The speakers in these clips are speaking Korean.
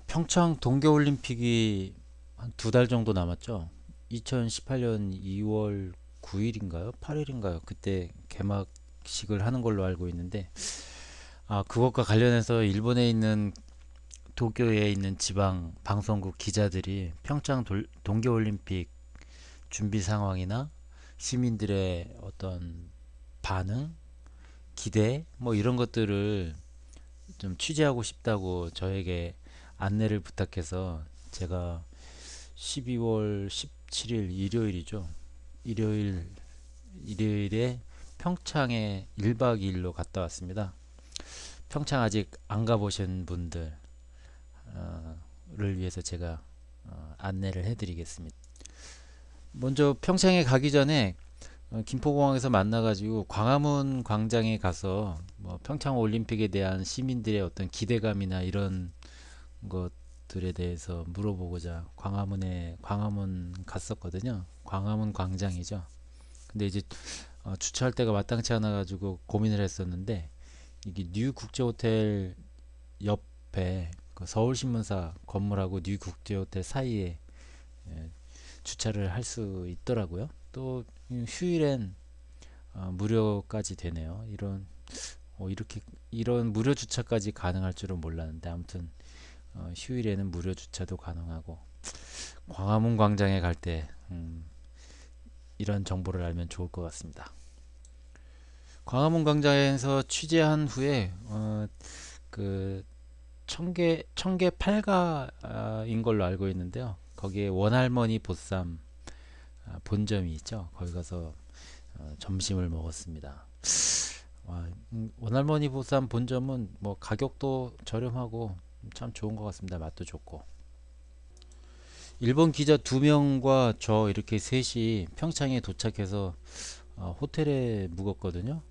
평창 동계올림픽이 한 두 달 정도 남았죠. 2018년 2월 9일인가요? 8일인가요? 그때 개막식을 하는 걸로 알고 있는데, 그것과 관련해서 일본에 있는 도쿄에 있는 지방 방송국 기자들이 평창 동계올림픽 준비 상황이나 시민들의 어떤 반응, 기대, 뭐 이런 것들을 좀 취재하고 싶다고 저에게 안내를 부탁해서 제가 12월 17일 일요일이죠. 일요일 일요일에 평창에 1박 2일로 갔다 왔습니다. 평창 아직 안 가보신 분들을 위해서 제가 안내를 해드리겠습니다. 먼저 평창에 가기 전에 김포공항에서 만나가지고 광화문 광장에 가서 뭐 평창 올림픽에 대한 시민들의 어떤 기대감이나 이런 것들에 대해서 물어보고자 광화문 갔었거든요. 광화문 광장이죠. 근데 이제 주차할 데가 마땅치 않아 가지고 고민을 했었는데, 이게 뉴 국제호텔 옆에 그 서울신문사 건물하고 뉴 국제호텔 사이에 주차를 할 수 있더라고요. 또 휴일엔 무료까지 되네요. 이렇게 이런 무료 주차까지 가능할 줄은 몰랐는데, 아무튼 휴일에는 무료 주차도 가능하고, 광화문 광장에 갈 때 이런 정보를 알면 좋을 것 같습니다. 광화문 광장에서 취재한 후에 그 청계 팔가인 걸로 알고 있는데요. 거기에 원할머니 보쌈 본점이 있죠. 거기 가서 점심을 먹었습니다. 원할머니 보쌈 본점은 뭐 가격도 저렴하고 참 좋은 것 같습니다. 맛도 좋고. 일본 기자 두 명과 저 이렇게 셋이 평창에 도착해서 호텔에 묵었거든요.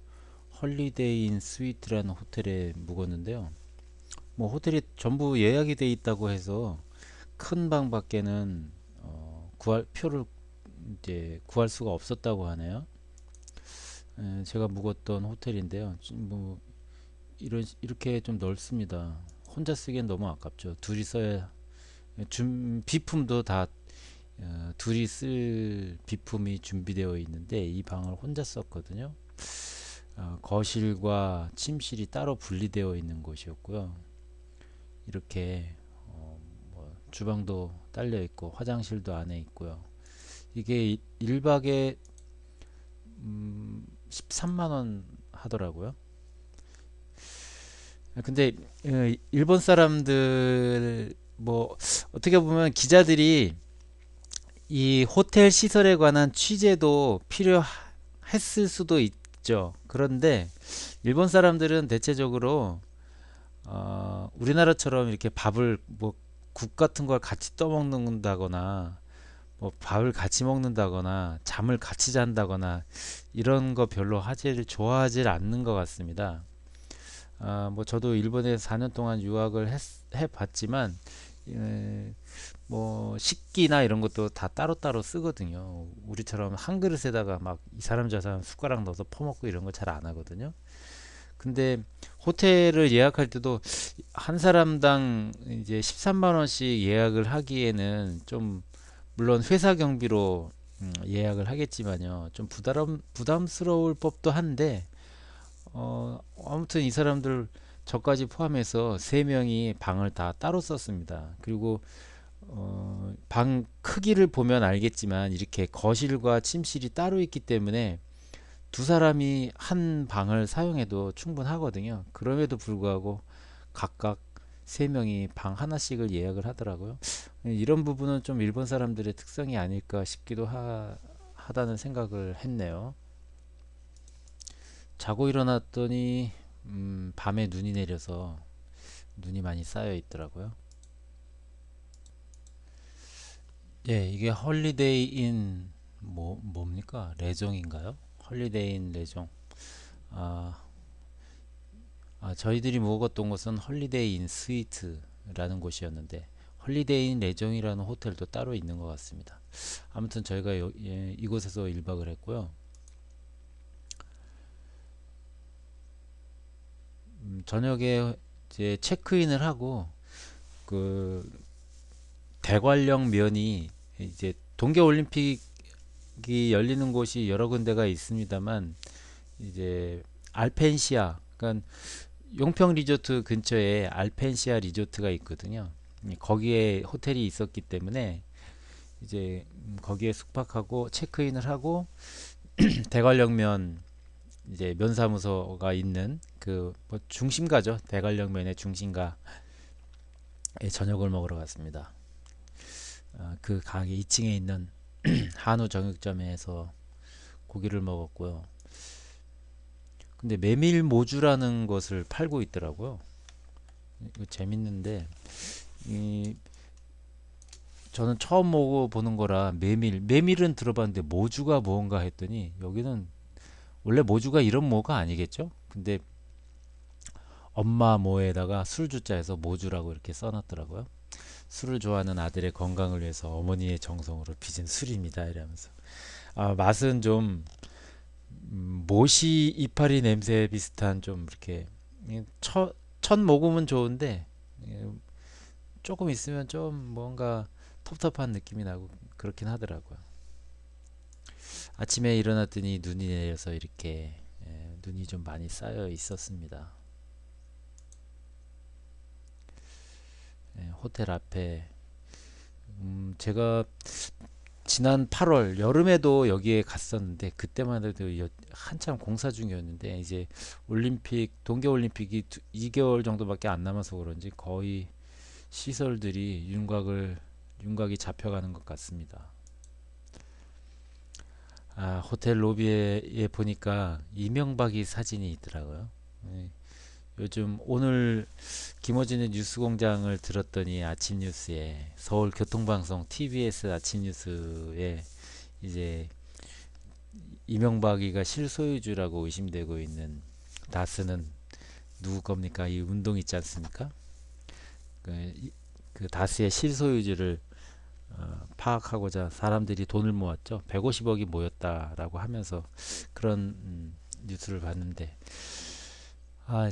헐리데이 인 스위트라는 호텔에 묵었는데요. 뭐 호텔이 전부 예약이 돼 있다고 해서 큰 방밖에는 구할 표를 이제 구할 수가 없었다고 하네요. 제가 묵었던 호텔인데요. 뭐 이렇게 좀 넓습니다. 혼자 쓰기엔 너무 아깝죠. 둘이 써야 비품도 다 둘이 쓸 비품이 준비되어 있는데 이 방을 혼자 썼거든요. 거실과 침실이 따로 분리되어 있는 곳이었고요. 이렇게 뭐 주방도 딸려 있고 화장실도 안에 있고요. 이게 1박에 13만 원 하더라고요. 근데 일본 사람들 뭐 어떻게 보면 기자들이 이 호텔 시설에 관한 취재도 필요했을 수도 있죠. 그런데 일본 사람들은 대체적으로 우리나라처럼 이렇게 밥을 뭐 국 같은 걸 같이 떠먹는다거나 뭐 밥을 같이 먹는다거나 잠을 같이 잔다거나 이런 거 별로 좋아하질 않는 것 같습니다. 뭐 저도 일본에 4년 동안 유학을 해봤지만 뭐 식기나 이런 것도 다 따로따로 쓰거든요. 우리처럼 한 그릇에다가 막 이 사람 저 사람 숟가락 넣어서 퍼먹고 이런 거 잘 안 하거든요. 근데 호텔을 예약할 때도 한 사람당 이제 13만 원씩 예약을 하기에는 좀, 물론 회사 경비로 예약을 하겠지만요. 좀 부담스러울 법도 한데 아무튼 이 사람들 저까지 포함해서 세 명이 방을 다 따로 썼습니다. 그리고 방 크기를 보면 알겠지만 이렇게 거실과 침실이 따로 있기 때문에 두 사람이 한 방을 사용해도 충분하거든요. 그럼에도 불구하고 각각 세 명이 방 하나씩을 예약을 하더라고요. 이런 부분은 좀 일본 사람들의 특성이 아닐까 싶기도 하다는 생각을 했네요. 자고 일어났더니 밤에 눈이 내려서 눈이 많이 쌓여 있더라고요. 예, 이게 헐리데이 인 뭡니까? 레종인가요? 헐리데이 인 레종. 아, 저희들이 묵었던 곳은 헐리데이 인 스위트라는 곳이었는데 헐리데이 인 레종이라는 호텔도 따로 있는 것 같습니다. 아무튼 저희가 이곳에서 1박을 했고요. 저녁에 이제 체크인을 하고 그 대관령 면이 이제 동계올림픽이 열리는 곳이 여러 군데가 있습니다만 이제 알펜시아, 그러니까 용평 리조트 근처에 알펜시아 리조트가 있거든요. 거기에 호텔이 있었기 때문에 이제 거기에 숙박하고 체크인을 하고 대관령면 이제 면사무소가 있는 그 뭐 중심가죠. 대관령면의 중심가에 저녁을 먹으러 갔습니다. 그 가게 2층에 있는 한우 정육점에서 고기를 먹었고요. 근데 메밀모주라는 것을 팔고 있더라고요. 이거 재밌는데 이 저는 처음 먹어보는 거라 메밀은 들어봤는데 모주가 뭔가 했더니 여기는 원래 모주가 이런 모가 아니겠죠? 근데 엄마 모에다가 술주자에서 모주라고 이렇게 써놨더라고요. 술을 좋아하는 아들의 건강을 위해서 어머니의 정성으로 빚은 술입니다. 이러면서 맛은 좀 모시 이파리 냄새 비슷한 좀 이렇게 첫 모금은 좋은데 조금 있으면 좀 뭔가 텁텁한 느낌이 나고 그렇긴 하더라고요. 아침에 일어났더니 눈이 내려서 이렇게 눈이 좀 많이 쌓여 있었습니다. 호텔 앞에 제가 지난 8월 여름에도 여기에 갔었는데 그때만 해도 한참 공사 중이었는데 이제 동계올림픽이 2개월 정도밖에 안 남아서 그런지 거의 시설들이 윤곽이 잡혀가는 것 같습니다. 호텔 로비에 보니까 이명박이 사진이 있더라고요. 예, 요즘 오늘 김어준의 뉴스공장을 들었더니 아침 뉴스에 서울교통방송 TBS 아침 뉴스에 이제 이명박이가 실소유주라고 의심되고 있는 다스는 누구 겁니까? 이 운동 있지 않습니까? 그 다스의 실소유주를 파악하고자 사람들이 돈을 모았죠. 150억이 모였다라고 하면서 그런 뉴스를 봤는데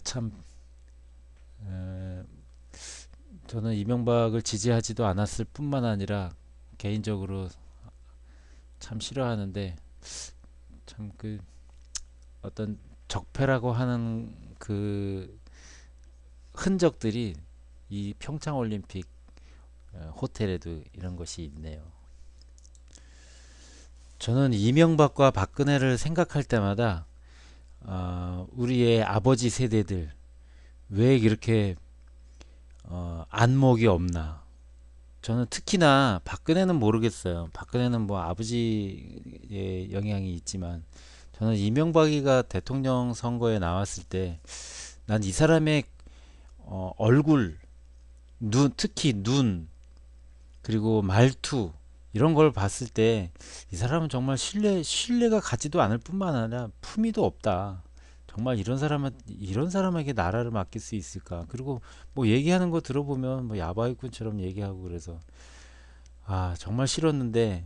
참 저는 이명박을 지지하지도 않았을 뿐만 아니라 개인적으로 참 싫어하는데 참 그 어떤 적폐라고 하는 그 흔적들이 이 평창올림픽 호텔에도 이런 것이 있네요. 저는 이명박과 박근혜를 생각할 때마다 우리의 아버지 세대들 왜 이렇게 안목이 없나. 저는 특히나 박근혜는 모르겠어요. 박근혜는 뭐 아버지의 영향이 있지만 저는 이명박이가 대통령 선거에 나왔을 때 난 이 사람의 얼굴, 특히 눈, 그리고 말투 이런 걸 봤을 때 이 사람은 정말 신뢰가 가지도 않을 뿐만 아니라 품위도 없다. 정말 이런 사람에게 나라를 맡길 수 있을까? 그리고 뭐 얘기하는 거 들어보면 뭐 야바이꾼처럼 얘기하고 그래서 정말 싫었는데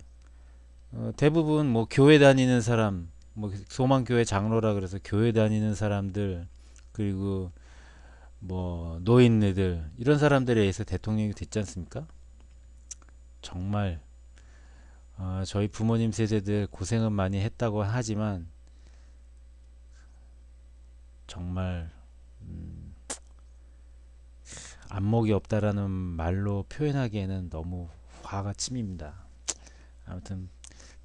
대부분 뭐 교회 다니는 사람, 뭐 소망교회 장로라 그래서 교회 다니는 사람들 그리고 뭐 노인네들 이런 사람들에 의해서 대통령이 됐지 않습니까? 정말 저희 부모님 세대들 고생은 많이 했다고 하지만 정말 안목이 없다라는 말로 표현하기에는 너무 화가 치밉니다. 아무튼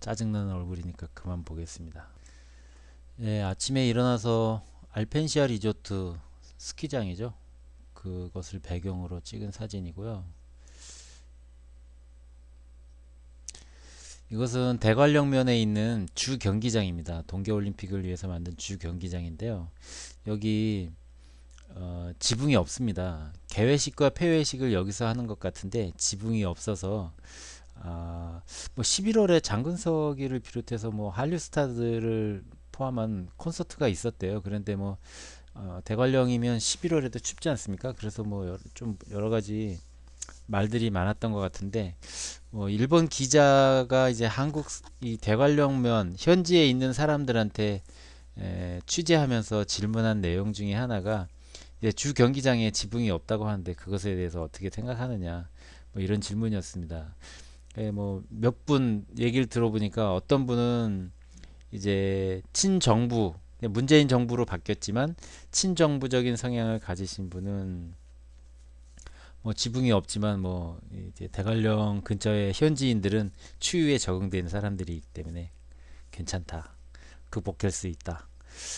짜증나는 얼굴이니까 그만 보겠습니다. 예, 아침에 일어나서 알펜시아 리조트 스키장이죠. 그것을 배경으로 찍은 사진이고요. 이것은 대관령면에 있는 주 경기장입니다. 동계올림픽을 위해서 만든 주 경기장인데요. 여기 지붕이 없습니다. 개회식과 폐회식을 여기서 하는 것 같은데 지붕이 없어서 뭐 11월에 장근석이를 비롯해서 뭐 한류 스타들을 포함한 콘서트가 있었대요. 그런데 뭐 대관령이면 11월에도 춥지 않습니까? 그래서 뭐 좀 여러 가지 말들이 많았던 것 같은데 일본 기자가 이제 한국 이 대관령면 현지에 있는 사람들한테 취재하면서 질문한 내용 중에 하나가 주 경기장에 지붕이 없다고 하는데 그것에 대해서 어떻게 생각하느냐 뭐 이런 질문이었습니다. 뭐 몇 분 얘기를 들어보니까 어떤 분은 이제 친정부 문재인 정부로 바뀌었지만 친정부적인 성향을 가지신 분은 뭐 지붕이 없지만 뭐 이제 대관령 근처의 현지인들은 추위에 적응된 사람들이기 때문에 괜찮다. 극복할 수 있다.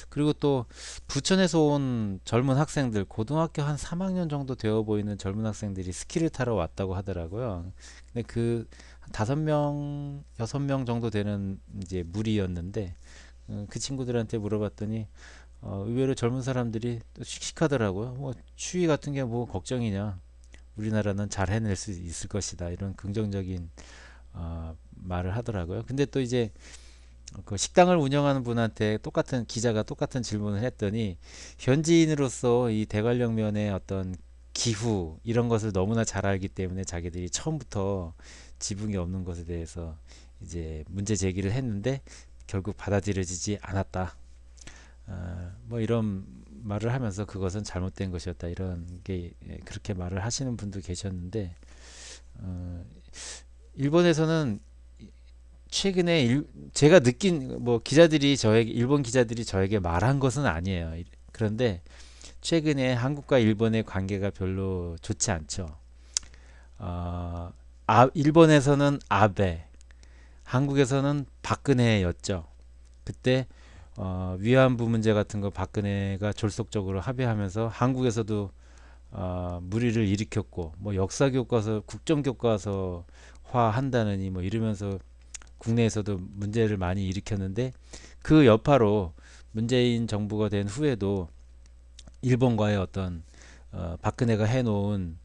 그리고 또 부천에서 온 젊은 학생들, 고등학교 한 3학년 정도 되어 보이는 젊은 학생들이 스키를 타러 왔다고 하더라고요. 근데 그 다섯 명, 여섯 명 정도 되는 이제 무리였는데 그 친구들한테 물어봤더니 의외로 젊은 사람들이 또 씩씩하더라고요. 뭐 추위 같은 게 뭐 걱정이냐? 우리나라는 잘 해낼 수 있을 것이다. 이런 긍정적인 말을 하더라고요. 근데 또 이제 그 식당을 운영하는 분한테 기자가 똑같은 질문을 했더니 현지인으로서 이 대관령면의 어떤 기후 이런 것을 너무나 잘 알기 때문에 자기들이 처음부터 지붕이 없는 것에 대해서 이제 문제 제기를 했는데 결국 받아들여지지 않았다. 뭐 이런 말을 하면서 그것은 잘못된 것이었다. 이런 게 그렇게 말을 하시는 분도 계셨는데 어, 일본에서는 최근에 제가 느낀 뭐 기자들이 저에게 일본 기자들이 저에게 말한 것은 아니에요. 그런데 최근에 한국과 일본의 관계가 별로 좋지 않죠. 일본에서는 아베, 한국에서는 박근혜였죠. 그때 위안부 문제 같은 거 박근혜가 졸속적으로 합의하면서 한국에서도 물의를 일으켰고 뭐 역사 교과서 국정 교과서화 한다느니 뭐 이러면서 국내에서도 문제를 많이 일으켰는데 그 여파로 문재인 정부가 된 후에도 일본과의 어떤 박근혜가 해놓은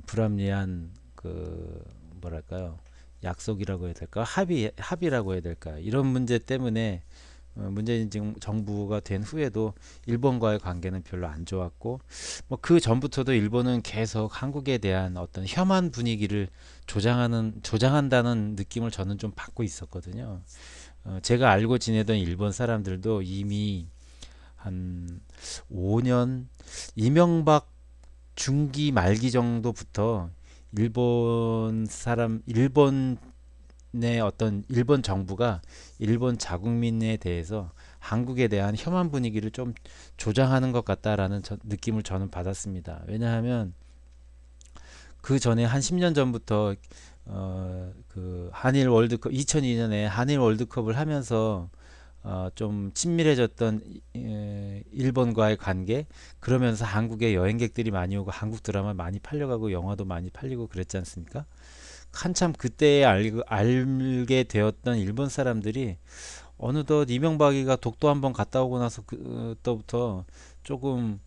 불합리한 그 뭐랄까요 약속이라고 해야 될까 합의라고 해야 될까 이런 문제 때문에 문재인 정부가 된 후에도 일본과의 관계는 별로 안 좋았고 뭐 그 전부터도 일본은 계속 한국에 대한 어떤 혐한 분위기를 조장한다는 느낌을 저는 좀 받고 있었거든요. 제가 알고 지내던 일본 사람들도 이미 한 5년 이명박 중기 말기 정도부터 일본의 어떤 일본 정부가 일본 자국민에 대해서 한국에 대한 혐한 분위기를 좀 조장하는 것 같다라는 느낌을 저는 받았습니다. 왜냐하면 그 전에 한 10년 전부터 그 한일 월드컵 2002년에 한일 월드컵을 하면서 좀 친밀해졌던 일본과의 관계 그러면서 한국에 여행객들이 많이 오고 한국 드라마 많이 팔려가고 영화도 많이 팔리고 그랬지 않습니까? 한참 그때 알게 되었던 일본 사람들이 어느덧 이명박이가 독도 한번 갔다 오고 나서 그때부터 조금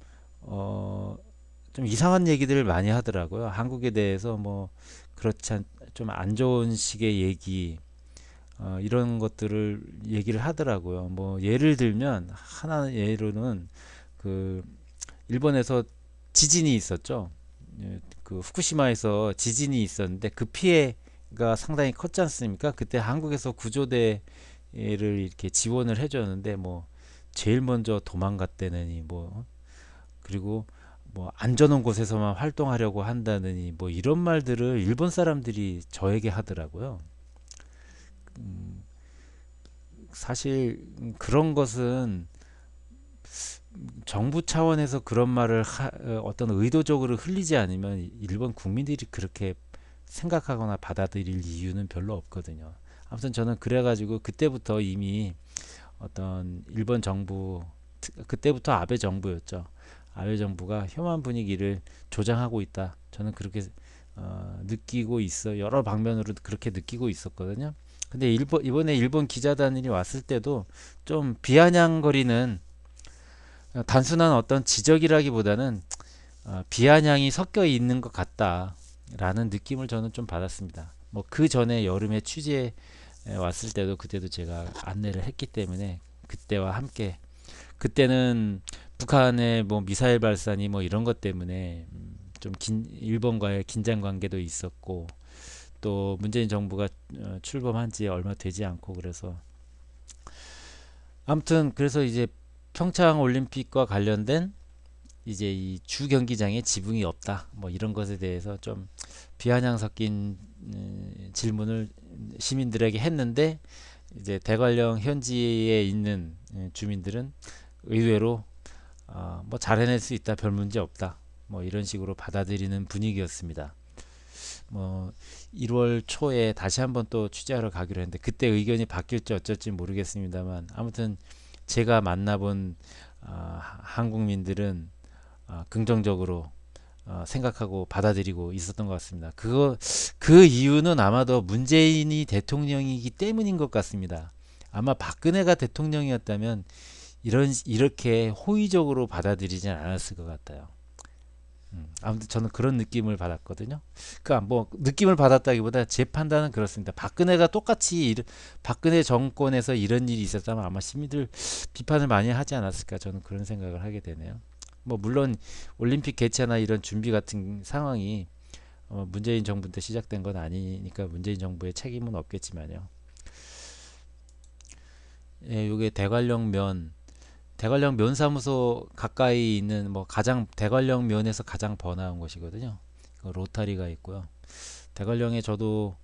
좀 이상한 얘기들을 많이 하더라고요. 한국에 대해서 뭐 그렇지 좀 안 좋은 식의 얘기 이런 것들을 얘기를 하더라고요. 뭐 예를 들면 하나 예로는 그 일본에서 지진이 있었죠. 그 후쿠시마에서 지진이 있었는데 그 피해가 상당히 컸지 않습니까? 그때 한국에서 구조대를 이렇게 지원을 해줬는데 뭐 제일 먼저 도망갔다느니 뭐 그리고 뭐 안전한 곳에서만 활동하려고 한다느니 뭐 이런 말들을 일본 사람들이 저에게 하더라고요. 음, 사실 그런 것은 정부 차원에서 그런 말을 어떤 의도적으로 흘리지 않으면 일본 국민들이 그렇게 생각하거나 받아들일 이유는 별로 없거든요. 아무튼 저는 그래가지고 그때부터 이미 어떤 일본 정부 그때부터 아베 정부였죠. 아베 정부가 혐한 분위기를 조장하고 있다. 저는 그렇게 느끼고 있어. 여러 방면으로 그렇게 느끼고 있었거든요. 근데 이번에 일본 기자단이 왔을 때도 좀 비아냥거리는 단순한 어떤 지적이라기보다는 비아냥이 섞여 있는 것 같다라는 느낌을 저는 좀 받았습니다. 뭐 그 전에 여름에 취재에 왔을 때도 그때도 제가 안내를 했기 때문에 그때와 함께 그때는 북한의 뭐 미사일 발사니 뭐 이런 것 때문에 일본과의 긴장 관계도 있었고 또 문재인 정부가 출범한 지 얼마 되지 않고 그래서 아무튼 그래서 이제 평창 올림픽과 관련된 이제 이 주 경기장에 지붕이 없다. 뭐 이런 것에 대해서 좀 비아냥 섞인 질문을 시민들에게 했는데 이제 대관령 현지에 있는 주민들은 의외로 뭐 잘 해낼 수 있다, 별 문제 없다, 뭐 이런 식으로 받아들이는 분위기였습니다. 뭐 1월 초에 다시 한번 또 취재하러 가기로 했는데 그때 의견이 바뀔지 어쩔지 모르겠습니다만 아무튼 제가 만나본 한국민들은 긍정적으로 생각하고 받아들이고 있었던 것 같습니다. 그 이유는 아마도 문재인이 대통령이기 때문인 것 같습니다. 아마 박근혜가 대통령이었다면 이렇게 호의적으로 받아들이진 않았을 것 같아요. 아무튼 저는 그런 느낌을 받았거든요. 그러니까 뭐 느낌을 받았다기보다 제 판단은 그렇습니다. 박근혜가 똑같이 박근혜 정권에서 이런 일이 있었다면 아마 시민들 비판을 많이 하지 않았을까 저는 그런 생각을 하게 되네요. 뭐 물론 올림픽 개최나 이런 준비 같은 상황이 문재인 정부 때 시작된 건 아니니까 문재인 정부의 책임은 없겠지만요. 예, 요게 대관령 면사무소 가까이 있는 뭐 가장 대관령 면에서 가장 번화한 곳이거든요. 그 로타리가 있고요. 대관령에 저도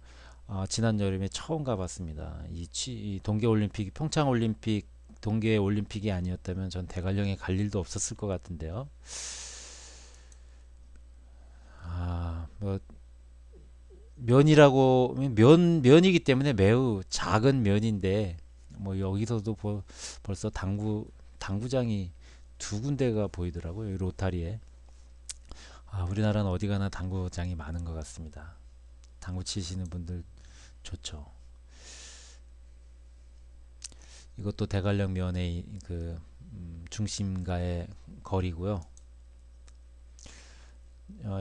지난 여름에 처음 가봤습니다. 이 동계올림픽, 평창올림픽, 동계올림픽이 아니었다면 전 대관령에 갈 일도 없었을 것 같은데요. 뭐 면이기 때문에 매우 작은 면인데 뭐 여기서도 벌써 당구장이 두 군데가 보이더라고요. 이 로타리에. 우리나라는 어디 가나 당구장이 많은 것 같습니다. 당구 치시는 분들 좋죠. 이것도 대관령 면의 그 중심가의 거리고요.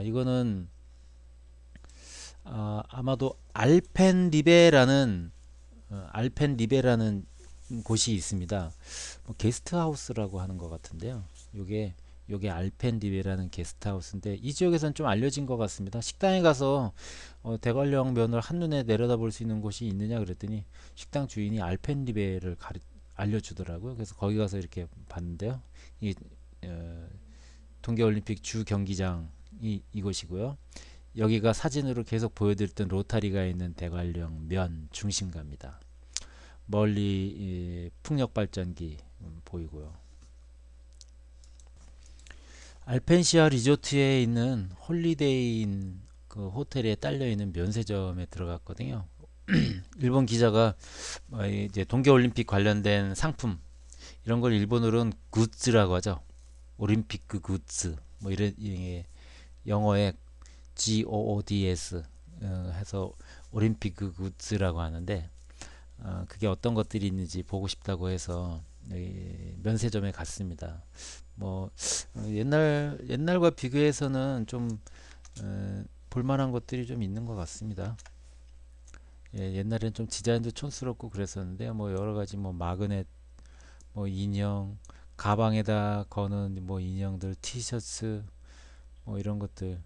이거는 아마도 알펜리베라는 곳이 있습니다. 뭐 게스트하우스라고 하는 것 같은데요. 요게 알펜리베라는 게스트하우스인데 이 지역에서는 좀 알려진 것 같습니다. 식당에 가서 대관령 면을 한눈에 내려다볼 수 있는 곳이 있느냐 그랬더니 식당 주인이 알펜리베를 알려주더라고요. 그래서 거기 가서 이렇게 봤는데요. 이 어, 동계올림픽 주 경기장이 이곳이고요. 여기가 사진으로 계속 보여드렸던 로타리가 있는 대관령 면 중심가입니다. 멀리 풍력발전기 보이고요. 알펜시아 리조트에 있는 홀리데이인 그 호텔에 딸려 있는 면세점에 들어갔거든요. 일본 기자가 이제 동계올림픽 관련된 상품 이런 걸 일본어로는 굿즈라고 하죠. 올림픽 그 굿즈 뭐 이런 영어에 GOODS 해서 올림픽 그 굿즈라고 하는데 그게 어떤 것들이 있는지 보고 싶다고 해서 면세점에 갔습니다. 뭐 옛날과 비교해서는 좀 볼만한 것들이 좀 있는 것 같습니다. 옛날엔 좀 디자인도 촌스럽고 그랬었는데 뭐 여러 가지 뭐 마그넷, 뭐 인형, 가방에다 거는 뭐 인형들, 티셔츠, 뭐 이런 것들.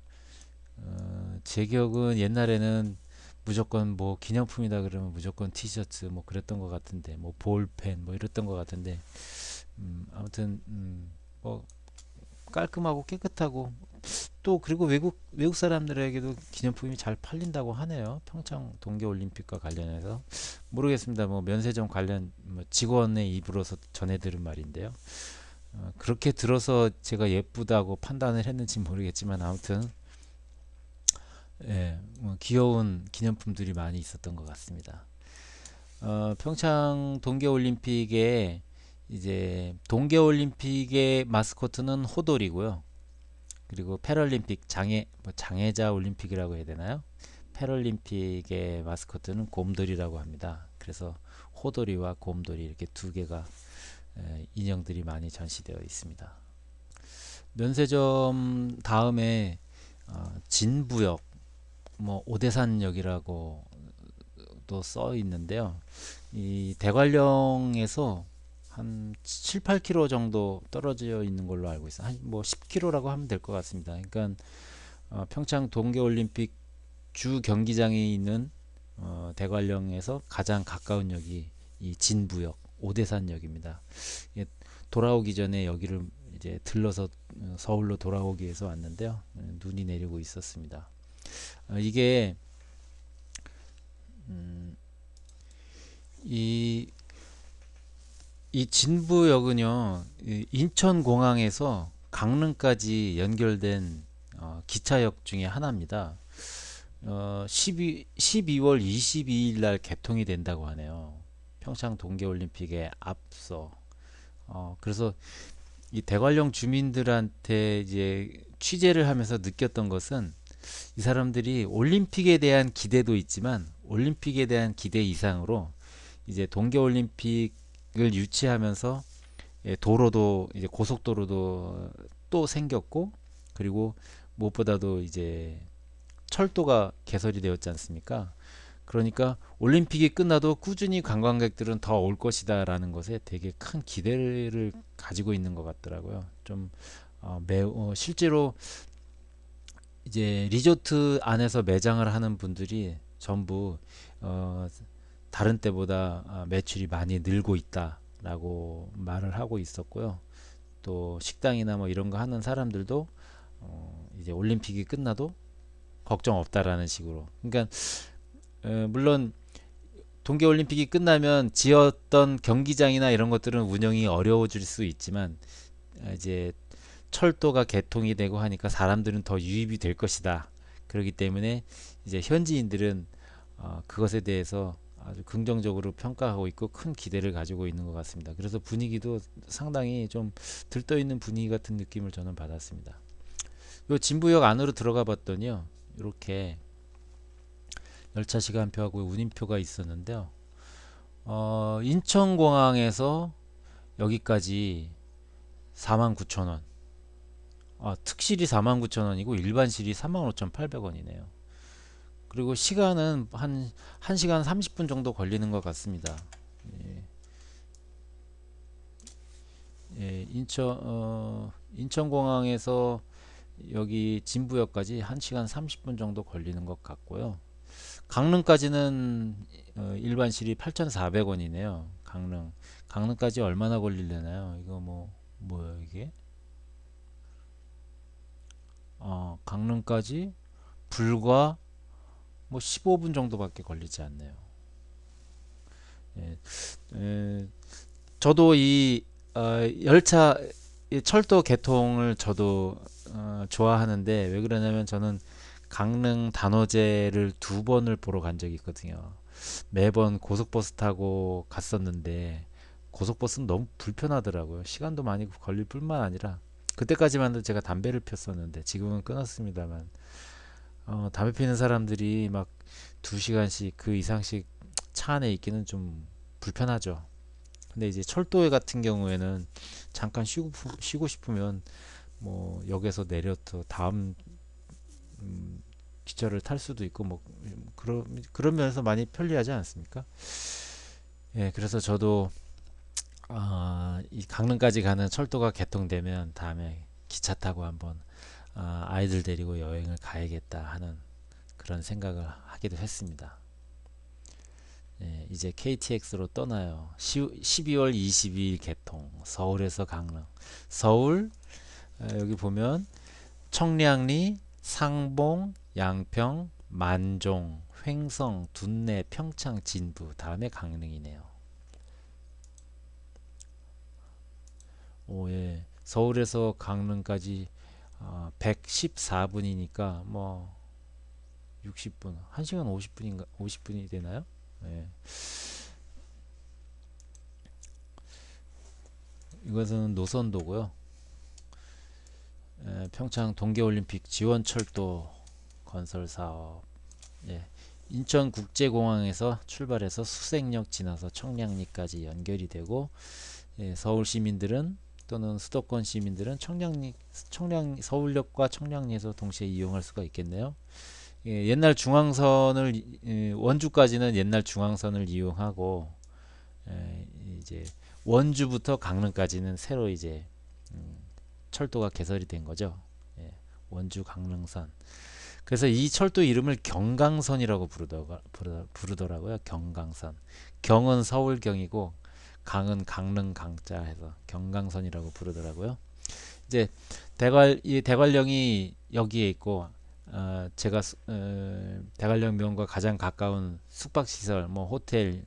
제 기억은 옛날에는 무조건 뭐 기념품이다 그러면 무조건 티셔츠 뭐 그랬던 것 같은데 뭐 볼펜 뭐 이랬던 것 같은데 아무튼 뭐 깔끔하고 깨끗하고 또 그리고 외국 사람들에게도 기념품이 잘 팔린다고 하네요. 평창 동계올림픽과 관련해서 모르겠습니다. 뭐 면세점 관련 뭐 직원의 입으로서 전해 들은 말인데요. 그렇게 들어서 제가 예쁘다고 판단을 했는지 모르겠지만 아무튼 뭐 귀여운 기념품들이 많이 있었던 것 같습니다. 평창 동계올림픽에 이제 동계올림픽의 마스코트는 호돌이고요. 그리고 패럴림픽 장애자 올림픽이라고 해야 되나요? 패럴림픽의 마스코트는 곰돌이라고 합니다. 그래서 호돌이와 곰돌이 이렇게 두 개가 인형들이 많이 전시되어 있습니다. 면세점 다음에 진부역, 뭐 오대산역이라고 또 써 있는데요. 이 대관령에서 한 7, 8km 정도 떨어져 있는 걸로 알고 있어요. 한뭐 10km라고 하면 될 것 같습니다. 그러니까 평창 동계올림픽 주 경기장이 있는 대관령에서 가장 가까운 역이 이 진부역 오대산역입니다. 돌아오기 전에 여기를 이제 들러서 서울로 돌아오기 위해서 왔는데요. 눈이 내리고 있었습니다. 이게 음, 이, 이 진부역은요, 이 인천공항에서 강릉까지 연결된 기차역 중에 하나입니다. 12월 22일 날 개통이 된다고 하네요. 평창 동계올림픽에 앞서. 그래서 이 대관령 주민들한테 이제 취재를 하면서 느꼈던 것은 이 사람들이 올림픽에 대한 기대도 있지만 올림픽에 대한 기대 이상으로 이제 동계올림픽을 유치하면서 도로도 이제 고속도로도 또 생겼고 그리고 무엇보다도 이제 철도가 개설이 되었지 않습니까? 그러니까 올림픽이 끝나도 꾸준히 관광객들은 더 올 것이다라는 것에 되게 큰 기대를 가지고 있는 것 같더라고요. 좀 매우 실제로 이제 리조트 안에서 매장을 하는 분들이 전부 어, 다른 때보다 매출이 많이 늘고 있다라고 말을 하고 있었고요. 또 식당이나 뭐 이런 거 하는 사람들도 이제 올림픽이 끝나도 걱정 없다라는 식으로. 그러니까 물론 동계올림픽이 끝나면 지었던 경기장이나 이런 것들은 운영이 어려워질 수 있지만 이제 철도가 개통이 되고 하니까 사람들은 더 유입이 될 것이다. 그렇기 때문에 이제 현지인들은 그것에 대해서 아주 긍정적으로 평가하고 있고 큰 기대를 가지고 있는 것 같습니다. 그래서 분위기도 상당히 좀 들떠 있는 분위기 같은 느낌을 저는 받았습니다. 요 진부역 안으로 들어가 봤더니요. 이렇게 열차 시간표하고 운임표가 있었는데요. 인천공항에서 여기까지 49,000원. 특실이 49,000원이고 일반실이 35,800원이네요. 그리고 시간은 한 1시간 30분 정도 걸리는 것 같습니다. 예, 예, 인천공항에서 여기 진부역까지 1시간 30분 정도 걸리는 것 같고요. 강릉까지는 일반실이 8,400원이네요. 강릉까지 얼마나 걸리려나요? 이거 뭐야 이게? 강릉까지 불과 뭐 15분 정도밖에 걸리지 않네요. 예, 저도 이 열차 이 철도 개통을 저도 좋아하는데 왜 그러냐면 저는 강릉 단오제를 2번을 보러 간 적이 있거든요. 매번 고속버스 타고 갔었는데 고속버스는 너무 불편하더라고요. 시간도 많이 걸릴 뿐만 아니라 그때까지만 해도 제가 담배를 폈었는데 지금은 끊었습니다만 담배 피는 사람들이 막 2시간씩 그 이상씩 차 안에 있기는 좀 불편하죠. 근데 이제 철도에 같은 경우에는 잠깐 쉬고 싶으면 뭐 역에서 내려서 다음 기차를 탈 수도 있고 뭐 그런 면에서 많이 편리하지 않습니까? 예, 그래서 저도 이 강릉까지 가는 철도가 개통되면 다음에 기차 타고 한번 아이들 데리고 여행을 가야겠다 하는 그런 생각을 하기도 했습니다. 예, 이제 KTX로 떠나요. 12월 22일 개통. 서울에서 강릉. 서울 여기 보면 청량리, 상봉, 양평, 만종, 횡성, 둔내, 평창, 진부. 다음에 강릉이네요. 예. 서울에서 강릉까지 114분이니까 뭐 60분, 1시간 50분인가 50분이 되나요? 예. 이것은 노선도고요. 평창 동계올림픽 지원철도 건설 사업. 예. 인천국제공항에서 출발해서 수색역 지나서 청량리까지 연결이 되고 서울 시민들은 또는 수도권 시민들은 서울역과 청량리에서 동시에 이용할 수가 있겠네요. 옛날 중앙선을 원주까지는 옛날 중앙선을 이용하고 이제 원주부터 강릉까지는 새로 이제 철도가 개설이 된 거죠. 원주 강릉선. 그래서 이 철도 이름을 경강선이라고 부르더라고요. 경강선. 경은 서울경이고 강은 강릉 강자 해서 경강선이라고 부르더라고요. 이제 이 대관령이 여기에 있고, 제가 대관령 명과 가장 가까운 숙박시설, 뭐 호텔,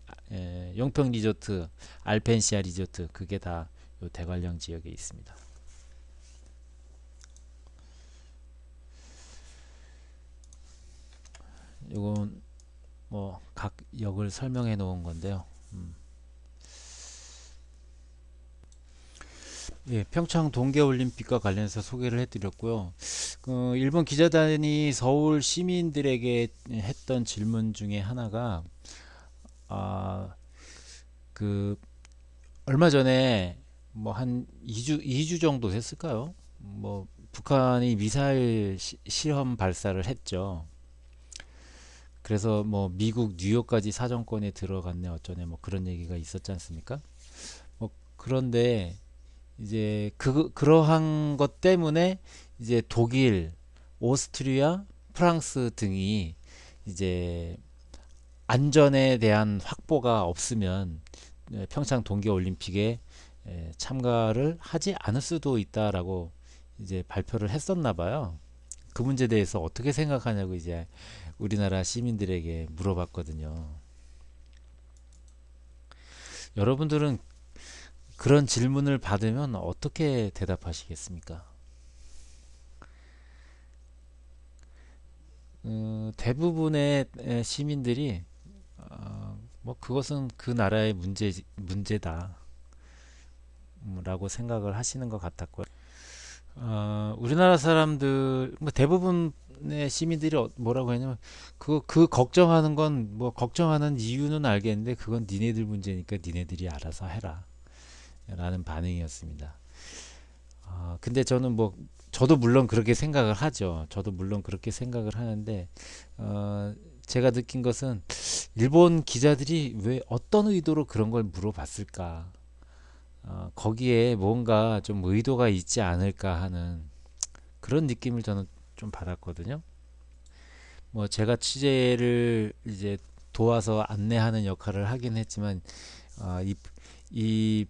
용평 리조트, 알펜시아 리조트, 그게 다 요 대관령 지역에 있습니다. 요건 뭐 각 역을 설명해 놓은 건데요. 음. 예, 평창 동계올림픽과 관련해서 소개를 해드렸고요. 일본 기자단이 서울 시민들에게 했던 질문 중에 하나가, 아, 그 얼마 전에 뭐 한 2주 정도 됐을까요? 뭐 북한이 미사일 실험 발사를 했죠. 그래서 뭐 미국 뉴욕까지 사정권에 들어갔네 어쩌네 뭐 그런 얘기가 있었지 않습니까? 뭐 그런데 이제 그러한 것 때문에 이제 독일, 오스트리아, 프랑스 등이 이제 안전에 대한 확보가 없으면 평창 동계올림픽에 참가를 하지 않을 수도 있다라고 이제 발표를 했었나 봐요. 그 문제에 대해서 어떻게 생각하냐고 이제 우리나라 시민들에게 물어봤거든요. 여러분들은 그런 질문을 받으면 어떻게 대답하시겠습니까? 대부분의 시민들이 뭐 그것은 그 나라의 문제다 라고 생각을 하시는 것 같았고요. 우리나라 사람들 뭐 대부분의 시민들이 뭐라고 했냐면 그 걱정하는 건 뭐 걱정하는 이유는 알겠는데 그건 니네들 문제니까 니네들이 알아서 해라 라는 반응이었습니다. 근데 저는 뭐 저도 물론 그렇게 생각을 하죠. 저도 물론 그렇게 생각을 하는데 제가 느낀 것은 일본 기자들이 왜 어떤 의도로 그런 걸 물어봤을까? 거기에 뭔가 좀 의도가 있지 않을까 하는 그런 느낌을 저는 좀 받았거든요. 뭐 제가 취재를 이제 도와서 안내하는 역할을 하긴 했지만 이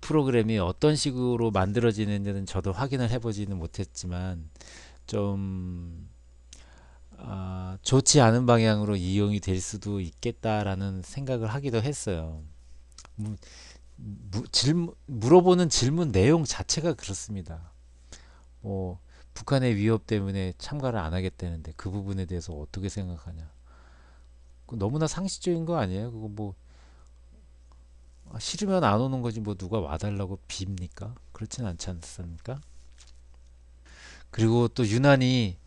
프로그램이 어떤 식으로 만들어지는지는 저도 확인을 해보지는 못했지만 좀 좋지 않은 방향으로 이용이 될 수도 있겠다라는 생각을 하기도 했어요. 무- 물어보는 질문 내용 자체가 그렇습니다. 뭐 북한의 위협 때문에 참가를 안 하겠다는데 그 부분에 대해서 어떻게 생각하냐? 그거 너무나 상식적인 거 아니에요? 그거 뭐 싫으면 안 오는 거지 뭐 누가 와달라고 빕니까? 그렇진 않지 않습니까? 그리고 또 유난히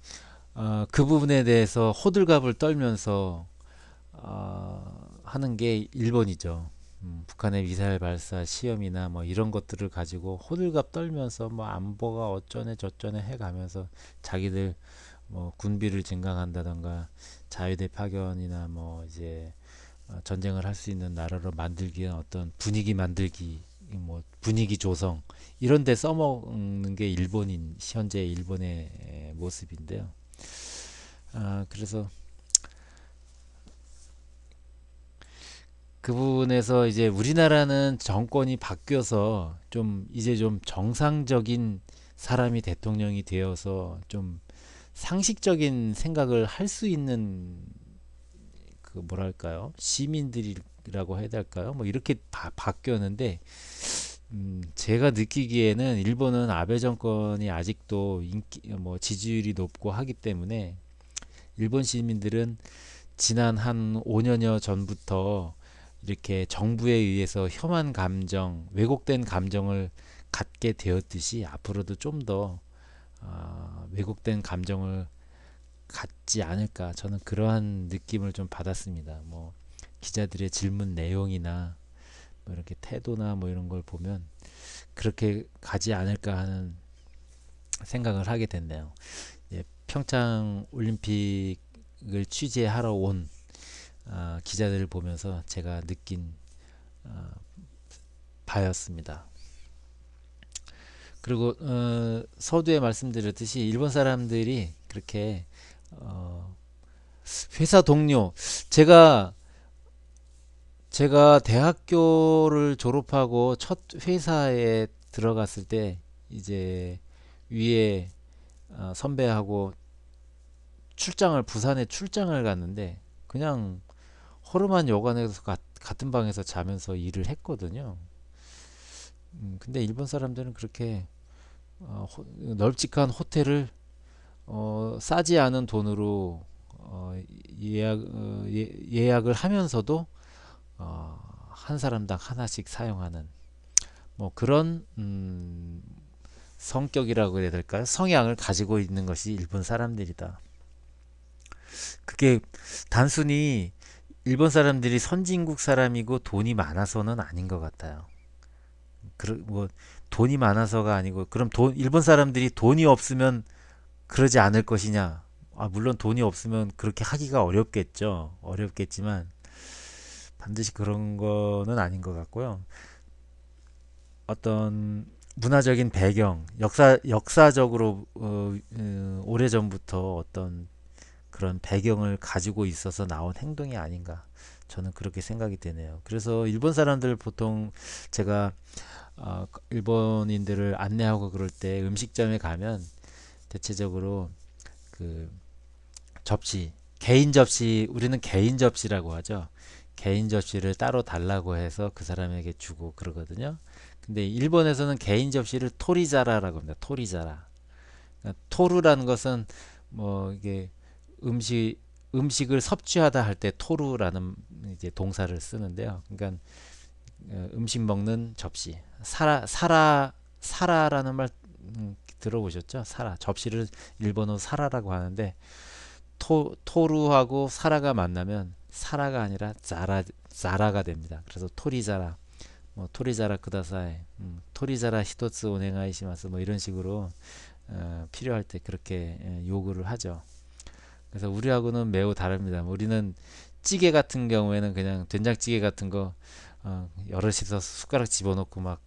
그 부분에 대해서 호들갑을 떨면서 하는 게 일본이죠. 북한의 미사일 발사 시험이나 뭐 이런 것들을 가지고 호들갑 떨면서 뭐 안보가 어쩌네 저쩌네 해가면서 자기들 뭐 군비를 증강한다던가 자위대 파견이나 뭐 이제 전쟁을 할 수 있는 나라로 만들기 위한 어떤 분위기 만들기 뭐 분위기 조성 이런 데 써먹는 게 일본인 현재 일본의 모습인데요. 그래서 그 부분에서 이제 우리나라는 정권이 바뀌어서 좀 이제 좀 정상적인 사람이 대통령이 되어서 좀 상식적인 생각을 할 수 있는 그 뭐랄까요 시민들이라고 해야 될까요 뭐 이렇게 바뀌었는데 제가 느끼기에는 일본은 아베 정권이 아직도 인기 뭐 지지율이 높고 하기 때문에 일본 시민들은 지난 한 5년여 전부터 이렇게 정부에 의해서 혐한 감정, 왜곡된 감정을 갖게 되었듯이 앞으로도 좀 더 왜곡된 감정을 갖지 않을까 저는 그러한 느낌을 좀 받았습니다. 뭐 기자들의 질문 내용이나 뭐 이렇게 태도나 뭐 이런 걸 보면 그렇게 가지 않을까 하는 생각을 하게 됐네요. 예, 평창 올림픽을 취재하러 온 기자들을 보면서 제가 느낀 어, 바였습니다. 그리고 서두에 말씀드렸듯이 일본 사람들이 그렇게 어, 회사 동료 제가 제가 대학교를 졸업하고 첫 회사에 들어갔을 때 이제 위에 선배하고 부산에 출장을 갔는데 그냥 허름한 여관에서 같은 방에서 자면서 일을 했거든요. 근데 일본 사람들은 그렇게 널찍한 호텔을 싸지 않은 돈으로 예약을 하면서도 한 사람당 하나씩 사용하는 뭐 그런 성격이라고 해야 될까요? 성향을 가지고 있는 것이 일본 사람들이다. 그게 단순히 일본 사람들이 선진국 사람이고 돈이 많아서는 아닌 것 같아요. 뭐 돈이 많아서가 아니고 그럼 일본 사람들이 돈이 없으면 그러지 않을 것이냐? 물론 돈이 없으면 그렇게 하기가 어렵겠죠. 어렵겠지만 반드시 그런 거는 아닌 것 같고요. 어떤 문화적인 배경, 역사적으로 오래전부터 어떤 그런 배경을 가지고 있어서 나온 행동이 아닌가. 저는 그렇게 생각이 되네요. 그래서 일본 사람들 보통 제가 일본인들을 안내하고 그럴 때 음식점에 가면 대체적으로 그 개인 접시, 우리는 개인 접시라고 하죠. 개인 접시를 따로 달라고 해서 그 사람에게 주고 그러거든요. 근데 일본에서는 개인 접시를 토리자라라고 합니다. 토리자라. 그러니까 토루라는 것은 뭐 이게 음식 음식을 섭취하다 할 때 토루라는 이제 동사를 쓰는데요. 그러니까 음식 먹는 접시. 사라라는 말 들어보셨죠? 사라. 접시를 일본어 사라라고 하는데 토루하고 사라가 만나면 사라가 아니라 자라가 됩니다. 그래서 토리자라, 뭐 토리자라 쿠다사이, 토리자라 히토츠 오네가이시마스 뭐 이런 식으로 필요할 때 그렇게 요구를 하죠. 그래서 우리하고는 매우 다릅니다. 우리는 찌개 같은 경우에는 그냥 된장찌개 같은 거 여럿이서 숟가락 집어넣고 막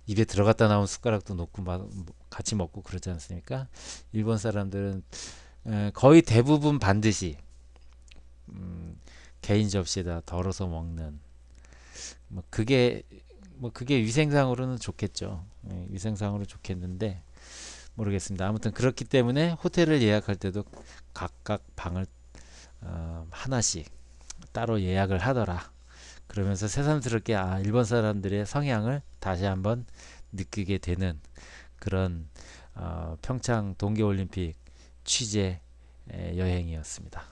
입에 들어갔다 나온 숟가락도 놓고 막 같이 먹고 그러지 않습니까? 일본 사람들은 거의 대부분 반드시 음, 개인 접시에다 덜어서 먹는 뭐 그게 위생상으로는 좋겠죠. 위생상으로 좋겠는데 모르겠습니다. 아무튼 그렇기 때문에 호텔을 예약할 때도 각각 방을 하나씩 따로 예약을 하더라. 그러면서 새삼스럽게 일본 사람들의 성향을 다시 한번 느끼게 되는 그런 평창 동계올림픽 취재 여행이었습니다.